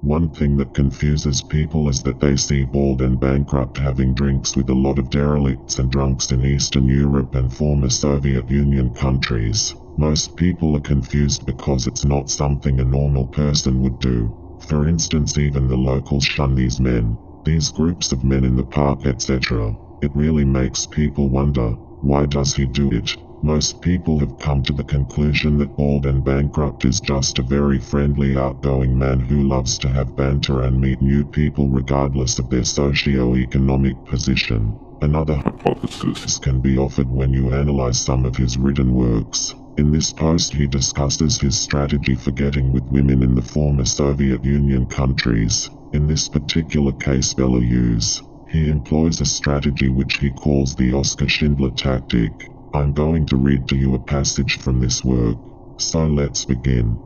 One thing that confuses people is that they see Bald and Bankrupt having drinks with a lot of derelicts and drunks in Eastern Europe and former Soviet Union countries. Most people are confused because it's not something a normal person would do. For instance, even the locals shun these men, these groups of men in the park, etc. It really makes people wonder, why does he do it? Most people have come to the conclusion that Bald and Bankrupt is just a very friendly, outgoing man who loves to have banter and meet new people regardless of their socio-economic position. Another hypothesis can be offered when you analyze some of his written works. In this post he discusses his strategy for getting with women in the former Soviet Union countries, in this particular case Belarus. He employs a strategy which he calls the Oscar Schindler tactic. I'm going to read to you a passage from this work. So let's begin.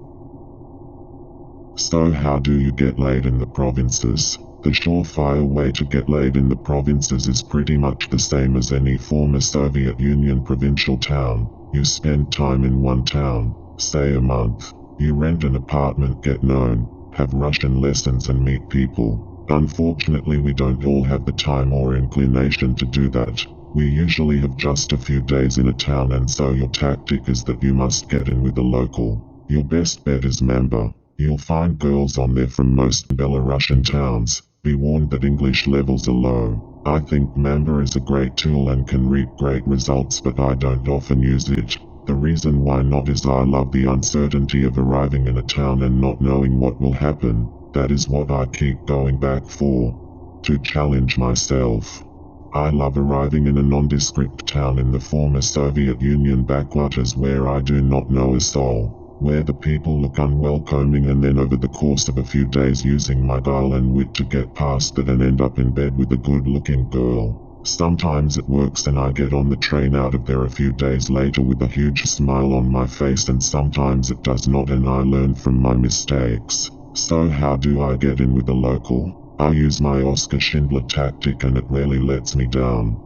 So how do you get laid in the provinces? The surefire way to get laid in the provinces is pretty much the same as any former Soviet Union provincial town. You spend time in one town, say a month. You rent an apartment, get known, have Russian lessons and meet people. Unfortunately, we don't all have the time or inclination to do that. We usually have just a few days in a town, and so your tactic is that you must get in with a local. Your best bet is Mamba. You'll find girls on there from most Belarusian towns. Be warned that English levels are low. I think Mamba is a great tool and can reap great results, but I don't often use it. The reason why not is I love the uncertainty of arriving in a town and not knowing what will happen. That is what I keep going back for. To challenge myself. I love arriving in a nondescript town in the former Soviet Union backwaters where I do not know a soul, where the people look unwelcoming, and then over the course of a few days using my guile and wit to get past that and end up in bed with a good-looking girl. Sometimes it works and I get on the train out of there a few days later with a huge smile on my face, and sometimes it does not and I learn from my mistakes. So how do I get in with a local? I use my Oscar Schindler tactic and it rarely lets me down.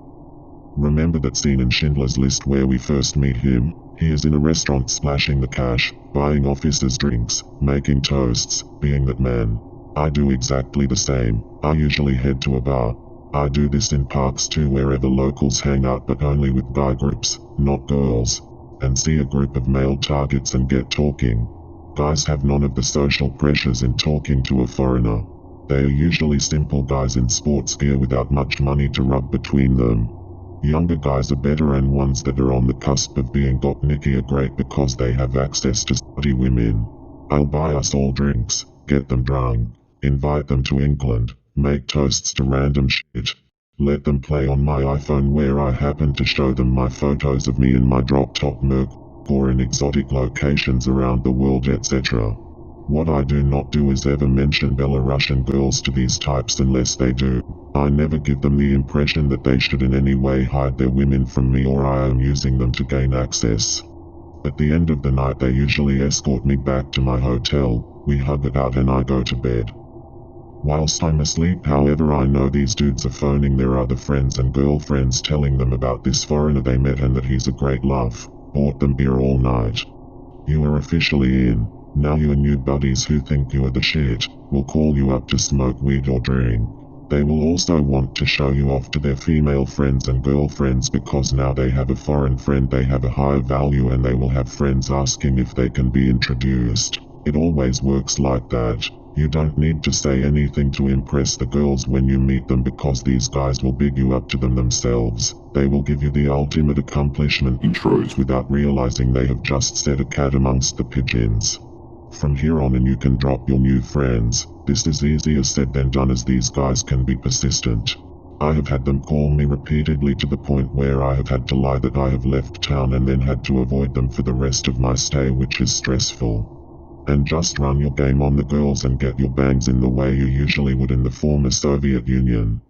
Remember that scene in Schindler's List where we first meet him? He is in a restaurant splashing the cash, buying officers drinks, making toasts, being that man. I do exactly the same. I usually head to a bar. I do this in parks too, wherever locals hang out, but only with guy groups, not girls. And see a group of male targets and get talking. Guys have none of the social pressures in talking to a foreigner. They are usually simple guys in sports gear without much money to rub between them. Younger guys are better, and ones that are on the cusp of being gopniki are great because they have access to slutty women. I'll buy us all drinks, get them drunk, invite them to England, make toasts to random shit. Let them play on my iPhone where I happen to show them my photos of me in my drop-top Merc, or in exotic locations around the world, etc. What I do not do is ever mention Belarusian girls to these types unless they do. I never give them the impression that they should in any way hide their women from me or I am using them to gain access. At the end of the night they usually escort me back to my hotel, we hug it out and I go to bed. Whilst I'm asleep, however, I know these dudes are phoning their other friends and girlfriends telling them about this foreigner they met and that he's a great laugh. Bought them beer all night. You are officially in. Now your new buddies who think you are the shit will call you up to smoke weed or drink. They will also want to show you off to their female friends and girlfriends because now they have a foreign friend, they have a higher value, and they will have friends asking if they can be introduced. It always works like that. You don't need to say anything to impress the girls when you meet them because these guys will big you up to them themselves. They will give you the ultimate accomplishment intros without realizing they have just set a cat amongst the pigeons. From here on in you can drop your new friends. This is easier said than done as these guys can be persistent. I have had them call me repeatedly to the point where I have had to lie that I have left town and then had to avoid them for the rest of my stay, which is stressful. And just run your game on the girls and get your bangs in the way you usually would in the former Soviet Union.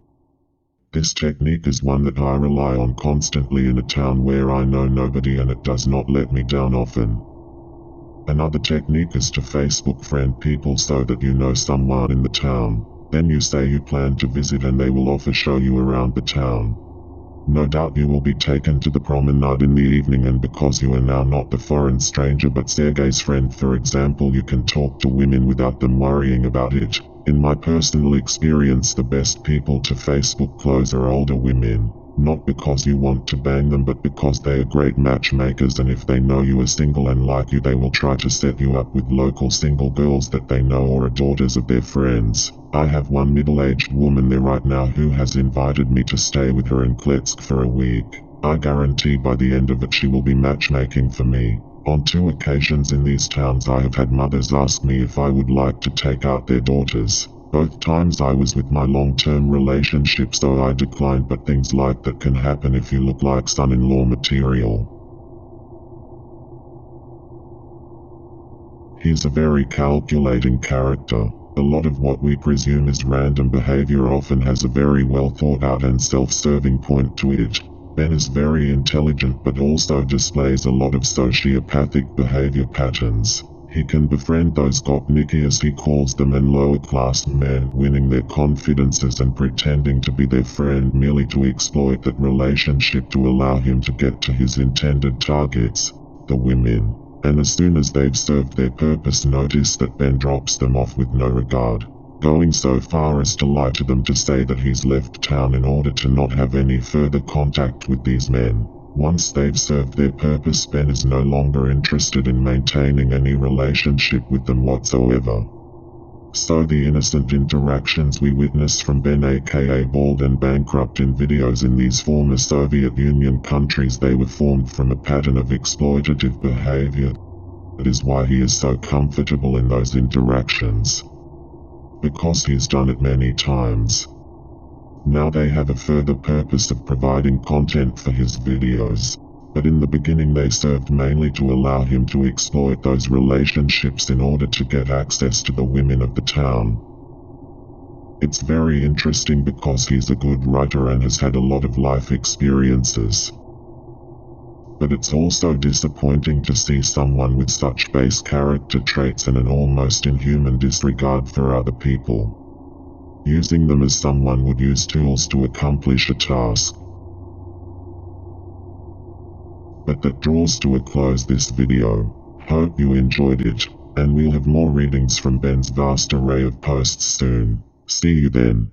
This technique is one that I rely on constantly in a town where I know nobody, and it does not let me down often. Another technique is to Facebook friend people so that you know someone in the town. Then you say you plan to visit and they will offer show you around the town. No doubt you will be taken to the promenade in the evening, and because you are now not the foreign stranger but Sergei's friend, for example, you can talk to women without them worrying about it. In my personal experience, the best people to Facebook close are older women. Not because you want to bang them, but because they are great matchmakers, and if they know you are single and like you, they will try to set you up with local single girls that they know or are daughters of their friends. I have one middle-aged woman there right now who has invited me to stay with her in Kletsk for a week. I guarantee by the end of it she will be matchmaking for me. On 2 occasions in these towns I have had mothers ask me if I would like to take out their daughters. Both times I was with my long-term relationship, so I declined, but things like that can happen if you look like son-in-law material. He's a very calculating character. A lot of what we presume is random behavior often has a very well thought out and self-serving point to it. Ben is very intelligent but also displays a lot of sociopathic behavior patterns. He can befriend those gopniki, as he calls them, and lower-class men, winning their confidences and pretending to be their friend merely to exploit that relationship to allow him to get to his intended targets, the women. And as soon as they've served their purpose, notice that Ben drops them off with no regard, going so far as to lie to them to say that he's left town in order to not have any further contact with these men. Once they've served their purpose, Ben is no longer interested in maintaining any relationship with them whatsoever. So the innocent interactions we witness from Ben aka Bald and Bankrupt in videos in these former Soviet Union countries, they were formed from a pattern of exploitative behavior. That is why he is so comfortable in those interactions. Because he's done it many times. Now they have a further purpose of providing content for his videos. But in the beginning they served mainly to allow him to exploit those relationships in order to get access to the women of the town. It's very interesting because he's a good writer and has had a lot of life experiences. But it's also disappointing to see someone with such base character traits and an almost inhuman disregard for other people, using them as someone would use tools to accomplish a task. But that draws to a close this video. Hope you enjoyed it, and we'll have more readings from Ben's vast array of posts soon. See you then.